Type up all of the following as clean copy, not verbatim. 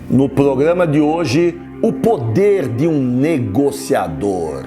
No programa de hoje, o poder de um negociador.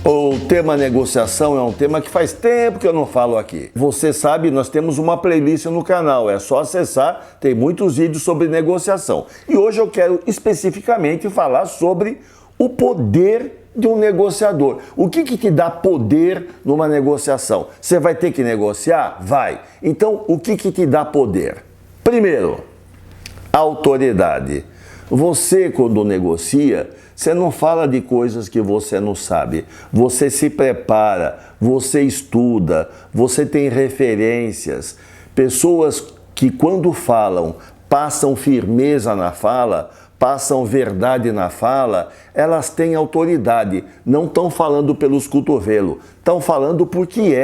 O tema negociação é um tema que faz tempo que eu não falo aqui. Você sabe, nós temos uma playlist no canal, é só acessar, tem muitos vídeos sobre negociação. E hoje eu quero especificamente falar sobre o poder de um negociador. O que te dá poder numa negociação? Você vai ter que negociar? Vai. Então, o que te dá poder? Primeiro, autoridade. Você, quando negocia, você não fala de coisas que você não sabe. Você se prepara, você estuda, você tem referências. Pessoas que, quando falam, passam firmeza na fala, passam verdade na fala, elas têm autoridade, não estão falando pelos cotovelos, estão falando porque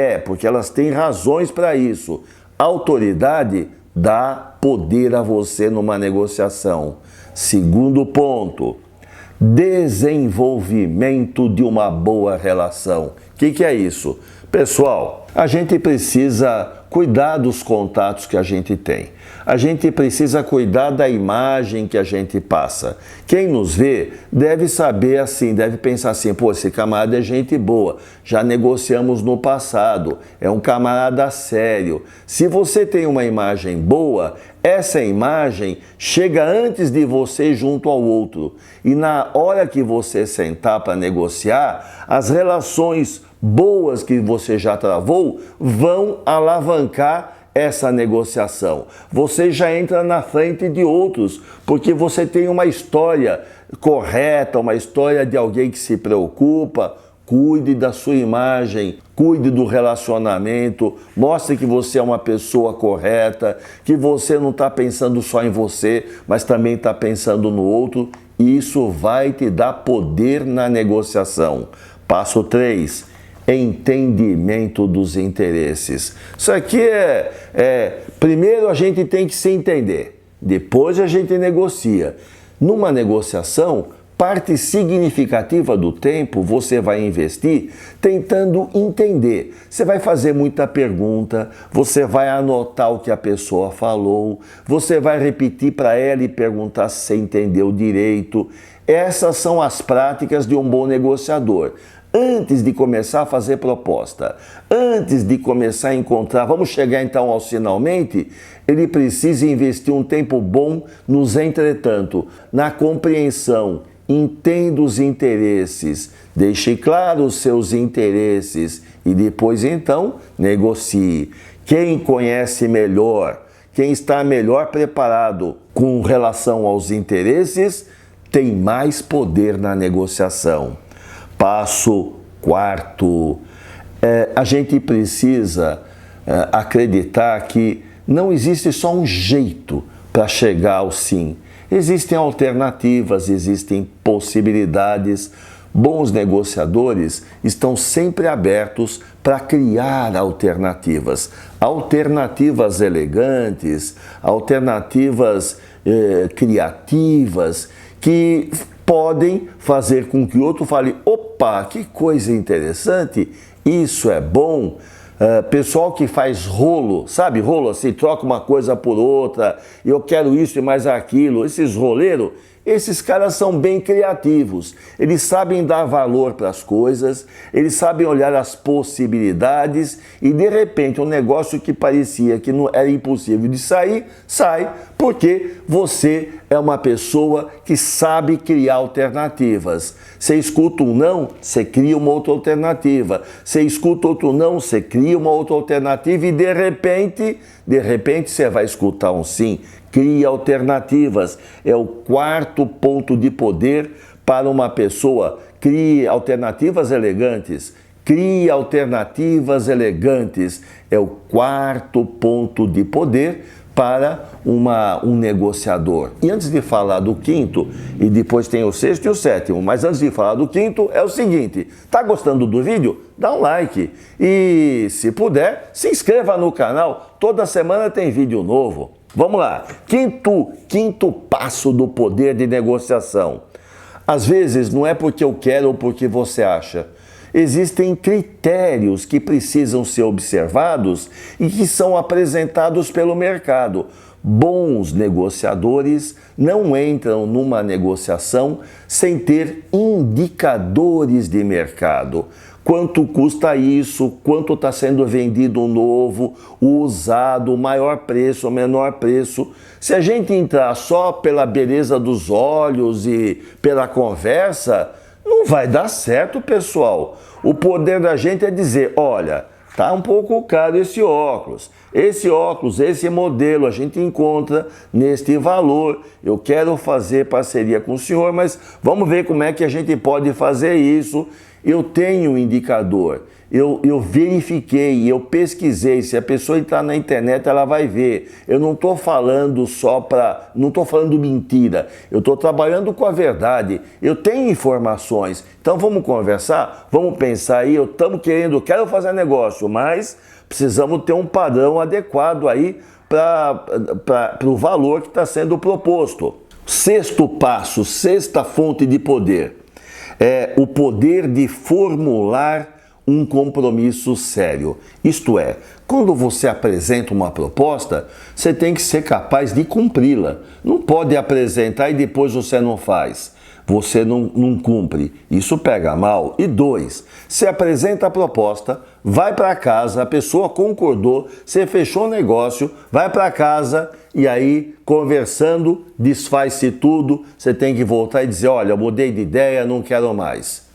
elas têm razões para isso. Autoridade dá poder a você numa negociação. Segundo ponto, desenvolvimento de uma boa relação. O que é isso? Pessoal, a gente precisa cuidar dos contatos que a gente tem. A gente precisa cuidar da imagem que a gente passa. Quem nos vê deve saber assim, deve pensar assim, pô, esse camarada é gente boa, já negociamos no passado, é um camarada sério. Se você tem uma imagem boa, essa imagem chega antes de você junto ao outro. E na hora que você sentar para negociar, as relações boas que você já travou vão alavancar essa negociação. Você já entra na frente de outros, porque você tem uma história correta, uma história de alguém que se preocupa. Cuide da sua imagem, cuide do relacionamento, mostre que você é uma pessoa correta, que você não está pensando só em você, mas também está pensando no outro, e isso vai te dar poder na negociação. Passo 3. Entendimento dos interesses. Isso aqui primeiro a gente tem que se entender, depois a gente negocia. Numa negociação, parte significativa do tempo você vai investir tentando entender. Você vai fazer muita pergunta, você vai anotar o que a pessoa falou, você vai repetir para ela e perguntar se você entendeu direito. Essas são as práticas de um bom negociador. Antes de começar a fazer proposta, antes de começar a encontrar, vamos chegar então ao finalmente, ele precisa investir um tempo bom nos entretanto, na compreensão, entenda os interesses, deixe claro os seus interesses e depois então negocie. Quem conhece melhor, quem está melhor preparado com relação aos interesses, tem mais poder na negociação. Passo 4, a gente precisa acreditar que não existe só um jeito para chegar ao sim. Existem alternativas, existem possibilidades. Bons negociadores estão sempre abertos para criar alternativas. Alternativas elegantes, alternativas criativas, que podem fazer com que o outro fale, opa, que coisa interessante, isso é bom. Pessoal que faz rolo, sabe rolo assim, troca uma coisa por outra, eu quero isso e mais aquilo, esses roleiros, esses caras são bem criativos, eles sabem dar valor para as coisas, eles sabem olhar as possibilidades e de repente um negócio que parecia que não era impossível de sair, sai, porque você é uma pessoa que sabe criar alternativas. Você escuta um não, você cria uma outra alternativa. Você escuta outro não, você cria uma outra alternativa e de repente você vai escutar um sim. Crie alternativas. É o 4º ponto de poder para uma pessoa. Crie alternativas elegantes. Crie alternativas elegantes. É o 4º ponto de poder para um negociador. E antes de falar do 5º, e depois tem o 6º e o 7º, mas antes de falar do 5º, é o seguinte, tá gostando do vídeo? Dá um like e, se puder, se inscreva no canal, toda semana tem vídeo novo. Vamos lá, quinto passo do poder de negociação. Às vezes não é porque eu quero ou porque você acha. Existem critérios que precisam ser observados e que são apresentados pelo mercado. Bons negociadores não entram numa negociação sem ter indicadores de mercado. Quanto custa isso? Quanto está sendo vendido o novo, o usado, o maior preço, o menor preço? Se a gente entrar só pela beleza dos olhos e pela conversa, não vai dar certo, pessoal. O poder da gente é dizer, olha, tá um pouco caro esse óculos, esse modelo a gente encontra neste valor. Eu quero fazer parceria com o senhor, mas vamos ver como é que a gente pode fazer isso. Eu tenho um indicador, eu verifiquei, eu pesquisei. Se a pessoa entrar na internet, ela vai ver. Eu não estou falando não estou falando mentira, eu estou trabalhando com a verdade. Eu tenho informações, então vamos conversar, vamos pensar aí. Quero fazer negócio, mas precisamos ter um padrão adequado aí para o valor que está sendo proposto. Sexto passo, sexta fonte de poder. É o poder de formular um compromisso sério. Isto é, quando você apresenta uma proposta, você tem que ser capaz de cumpri-la. Não pode apresentar e depois você não faz. Você não cumpre. Isso pega mal. E 2, você apresenta a proposta, vai para casa, a pessoa concordou, você fechou o negócio, vai para casa e aí, conversando, desfaz-se tudo, você tem que voltar e dizer, olha, eu mudei de ideia, não quero mais.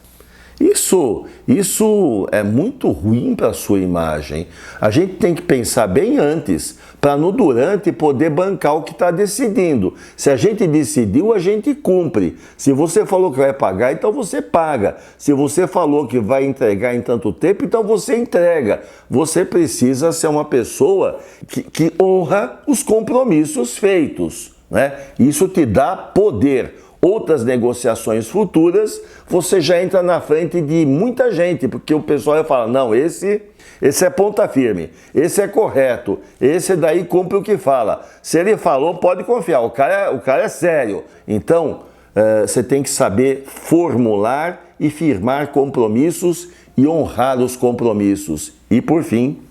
Isso é muito ruim para a sua imagem. A gente tem que pensar bem antes, para no durante poder bancar o que está decidindo. Se a gente decidiu, a gente cumpre. Se você falou que vai pagar, então você paga. Se você falou que vai entregar em tanto tempo, então você entrega. Você precisa ser uma pessoa que honra os compromissos feitos, né? Isso te dá poder. Outras negociações futuras, você já entra na frente de muita gente, porque o pessoal vai falar, não, esse é ponta firme, esse é correto, esse daí cumpre o que fala. Se ele falou, pode confiar, o cara é sério. Então, você tem que saber formular e firmar compromissos e honrar os compromissos. E, por fim,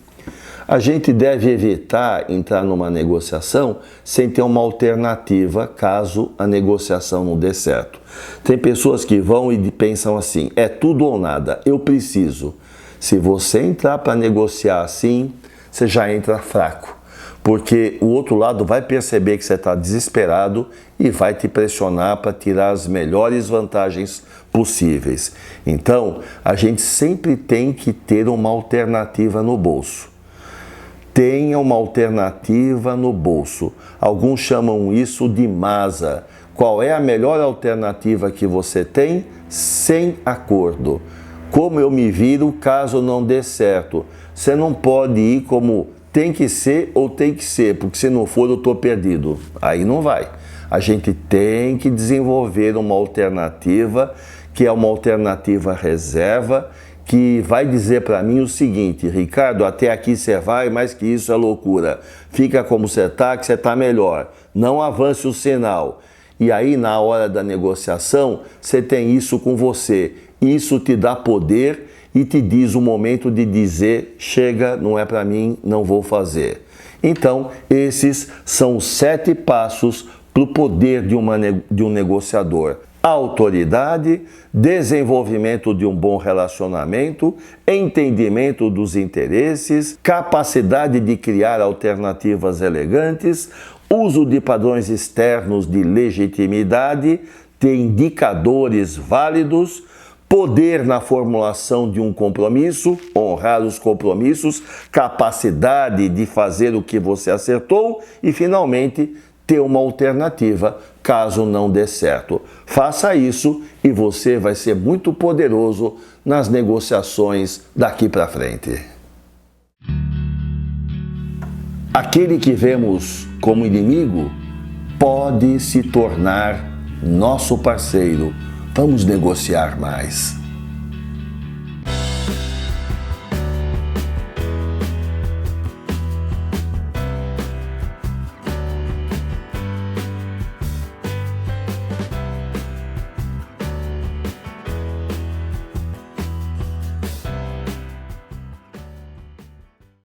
a gente deve evitar entrar numa negociação sem ter uma alternativa caso a negociação não dê certo. Tem pessoas que vão e pensam assim, é tudo ou nada, eu preciso. Se você entrar para negociar assim, você já entra fraco, porque o outro lado vai perceber que você está desesperado e vai te pressionar para tirar as melhores vantagens possíveis. Então, a gente sempre tem que ter uma alternativa no bolso. Tenha uma alternativa no bolso. Alguns chamam isso de masa. Qual é a melhor alternativa que você tem sem acordo? Como eu me viro caso não dê certo? Você não pode ir como tem que ser ou tem que ser, porque se não for eu estou perdido. Aí não vai. A gente tem que desenvolver uma alternativa que é uma alternativa reserva, que vai dizer para mim o seguinte, Ricardo, até aqui você vai, mas que isso é loucura. Fica como você está, que você está melhor. Não avance o sinal. E aí, na hora da negociação, você tem isso com você. Isso te dá poder e te diz o momento de dizer, chega, não é para mim, não vou fazer. Então, esses são os 7 passos para o poder de um negociador. Autoridade, desenvolvimento de um bom relacionamento, entendimento dos interesses, capacidade de criar alternativas elegantes, uso de padrões externos de legitimidade, ter indicadores válidos, poder na formulação de um compromisso, honrar os compromissos, capacidade de fazer o que você acertou e, finalmente, ter uma alternativa caso não dê certo. Faça isso e você vai ser muito poderoso nas negociações daqui para frente. Aquele que vemos como inimigo pode se tornar nosso parceiro. Vamos negociar mais.